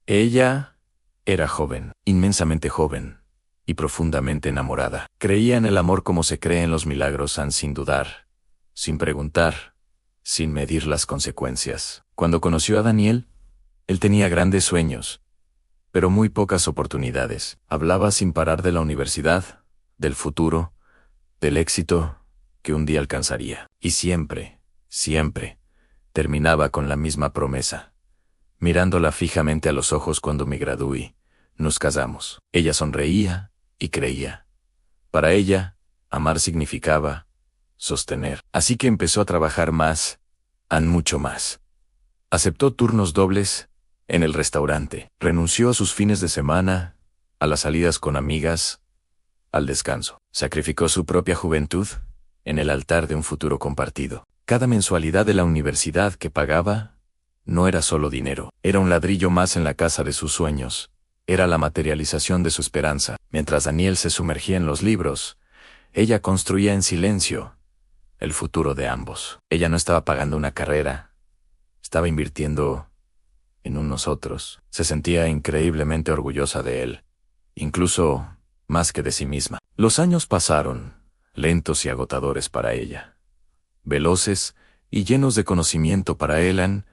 Ella era joven, inmensamente joven, y profundamente enamorada. Creía en el amor como se cree en los milagros, sin dudar, sin preguntar, sin medir las consecuencias. Cuando conoció a Daniel, él tenía grandes sueños, pero muy pocas oportunidades. Hablaba sin parar de la universidad, del futuro, del éxito que un día alcanzaría. Y siempre, siempre, terminaba con la misma promesa, mirándola fijamente a los ojos: cuando me gradué, nos casamos. Ella sonreía y creía. Para ella, amar significaba sostener. Así que empezó a trabajar más, mucho más. Aceptó turnos dobles en el restaurante. Renunció a sus fines de semana, a las salidas con amigas, al descanso. Sacrificó su propia juventud en el altar de un futuro compartido. Cada mensualidad de la universidad que pagaba no era solo dinero, era un ladrillo más en la casa de sus sueños. Era la materialización de su esperanza. Mientras Daniel se sumergía en los libros, ella construía en silencio el futuro de ambos. Ella no estaba pagando una carrera, estaba invirtiendo en unos otros. Se sentía increíblemente orgullosa de él, incluso más que de sí misma. Los años pasaron, lentos y agotadores para ella, veloces y llenos de conocimiento para Elan,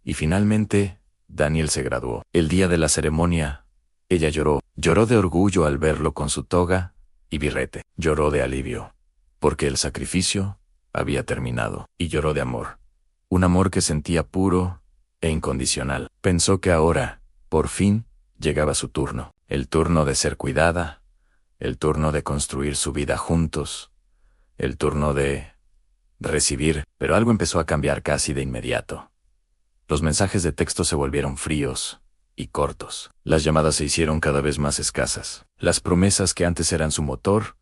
y finalmente Daniel se graduó. El día de la ceremonia, ella lloró de orgullo al verlo con su toga y birrete. Lloró de alivio, porque el sacrificio había terminado. Y lloró de amor, un amor que sentía puro e incondicional. Pensó que ahora, por fin, llegaba su turno. El turno de ser cuidada, el turno de construir su vida juntos, el turno de recibir. Pero algo empezó a cambiar casi de inmediato. Los mensajes de texto se volvieron fríos y cortos. Las llamadas se hicieron cada vez más escasas. Las promesas que antes eran su motor,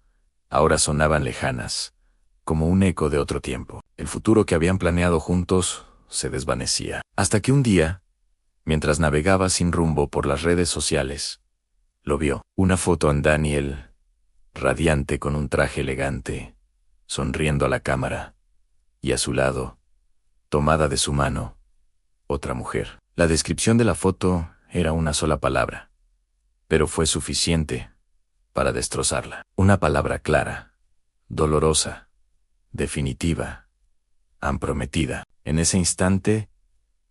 ahora sonaban lejanas, como un eco de otro tiempo. El futuro que habían planeado juntos se desvanecía. Hasta que un día, mientras navegaba sin rumbo por las redes sociales, lo vio. Una foto en Daniel, radiante con un traje elegante, sonriendo a la cámara, y a su lado, tomada de su mano, otra mujer. La descripción de la foto era una sola palabra, pero fue suficiente para destrozarla. Una palabra clara, dolorosa, definitiva, prometida. En ese instante,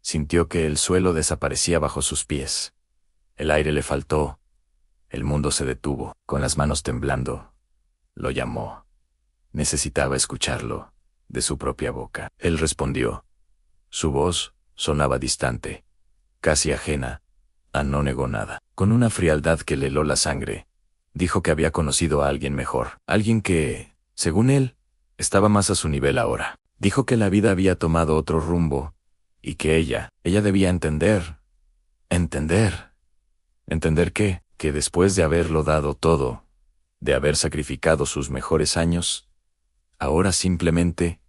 sintió que el suelo desaparecía bajo sus pies. El aire le faltó. El mundo se detuvo. Con las manos temblando, lo llamó. Necesitaba escucharlo, de su propia boca. Él respondió. Su voz sonaba distante, casi ajena. No negó nada. Con una frialdad que le heló la sangre, dijo que había conocido a alguien mejor. Alguien que, según él, estaba más a su nivel ahora. Dijo que la vida había tomado otro rumbo, y que ella debía entender. ¿Entender qué? Que después de haberlo dado todo, de haber sacrificado sus mejores años, ahora simplemente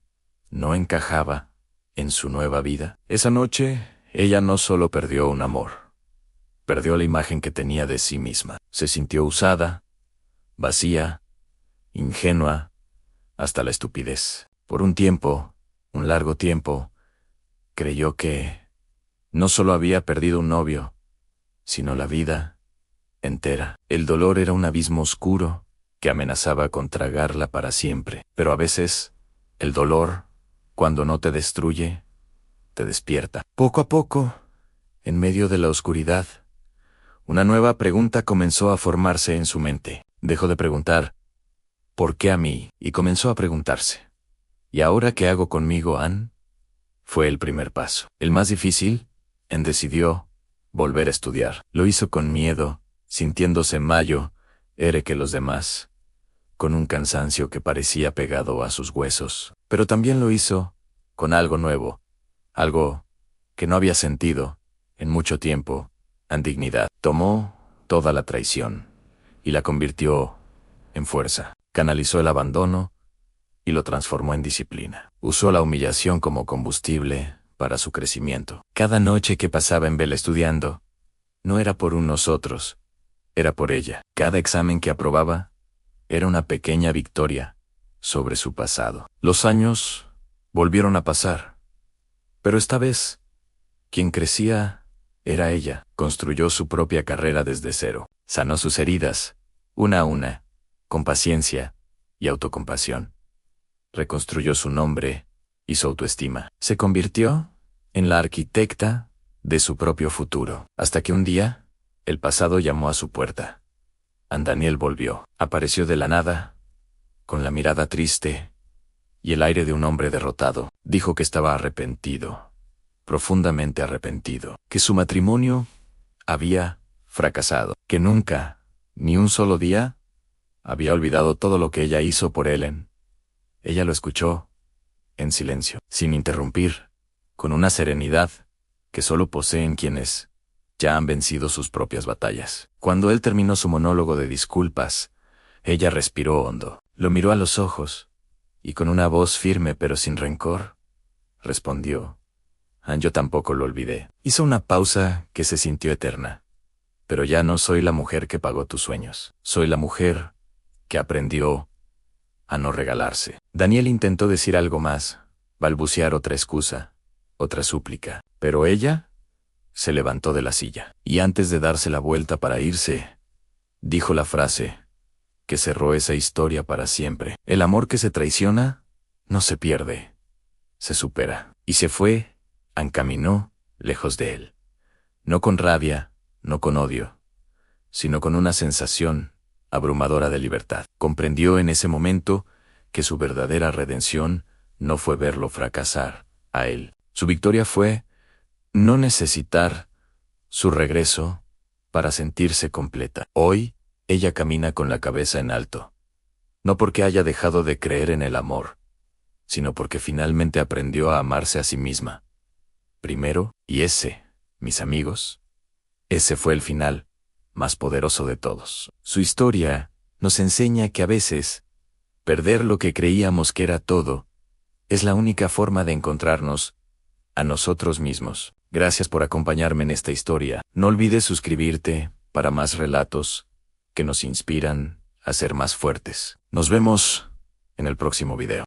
no encajaba en su nueva vida. Esa noche, ella no solo perdió un amor, perdió la imagen que tenía de sí misma. Se sintió usada, vacía, ingenua, hasta la estupidez. Por un tiempo, un largo tiempo, creyó que no solo había perdido un novio, sino la vida entera. El dolor era un abismo oscuro que amenazaba con tragarla para siempre. Pero a veces, el dolor, cuando no te destruye, te despierta. Poco a poco, en medio de la oscuridad, una nueva pregunta comenzó a formarse en su mente. Dejó de preguntar, ¿por qué a mí? Y comenzó a preguntarse, ¿y ahora qué hago conmigo, Ann? Fue el primer paso. El más difícil, decidió volver a estudiar. Lo hizo con miedo, sintiéndose mayor que los demás, con un cansancio que parecía pegado a sus huesos. Pero también lo hizo con algo nuevo, algo que no había sentido en mucho tiempo, dignidad. Tomó toda la traición y la convirtió en fuerza. Canalizó el abandono y lo transformó en disciplina. Usó la humillación como combustible para su crecimiento. Cada noche que pasaba en vela estudiando, no era por unos otros, era por ella. Cada examen que aprobaba era una pequeña victoria sobre su pasado. Los años volvieron a pasar, pero esta vez, quien crecía Era ella. Construyó su propia carrera desde cero. Sanó sus heridas, una a una, con paciencia y autocompasión. Reconstruyó su nombre y su autoestima. Se convirtió en la arquitecta de su propio futuro. Hasta que un día, el pasado llamó a su puerta. Daniel volvió. Apareció de la nada, con la mirada triste y el aire de un hombre derrotado. Dijo que estaba arrepentido, profundamente arrepentido, que su matrimonio había fracasado, que nunca, ni un solo día, había olvidado todo lo que ella hizo por Ellen. Ella lo escuchó, en silencio, sin interrumpir, con una serenidad que solo poseen quienes ya han vencido sus propias batallas. Cuando él terminó su monólogo de disculpas, ella respiró hondo, lo miró a los ojos, y con una voz firme pero sin rencor, respondió: yo tampoco lo olvidé. Hizo una pausa que se sintió eterna. Pero ya no soy la mujer que pagó tus sueños. Soy la mujer que aprendió a no regalarse. Daniel intentó decir algo más, balbucear otra excusa, otra súplica. Pero ella se levantó de la silla. Y antes de darse la vuelta para irse, dijo la frase que cerró esa historia para siempre. El amor que se traiciona no se pierde, se supera. Y se fue. Caminó lejos de él. No con rabia, no con odio, sino con una sensación abrumadora de libertad. Comprendió en ese momento que su verdadera redención no fue verlo fracasar a él. Su victoria fue no necesitar su regreso para sentirse completa. Hoy, ella camina con la cabeza en alto. No porque haya dejado de creer en el amor, sino porque finalmente aprendió a amarse a sí misma. Primero, y ese, mis amigos, ese fue el final más poderoso de todos. Su historia nos enseña que a veces, perder lo que creíamos que era todo, es la única forma de encontrarnos a nosotros mismos. Gracias por acompañarme en esta historia. No olvides suscribirte para más relatos que nos inspiran a ser más fuertes. Nos vemos en el próximo video.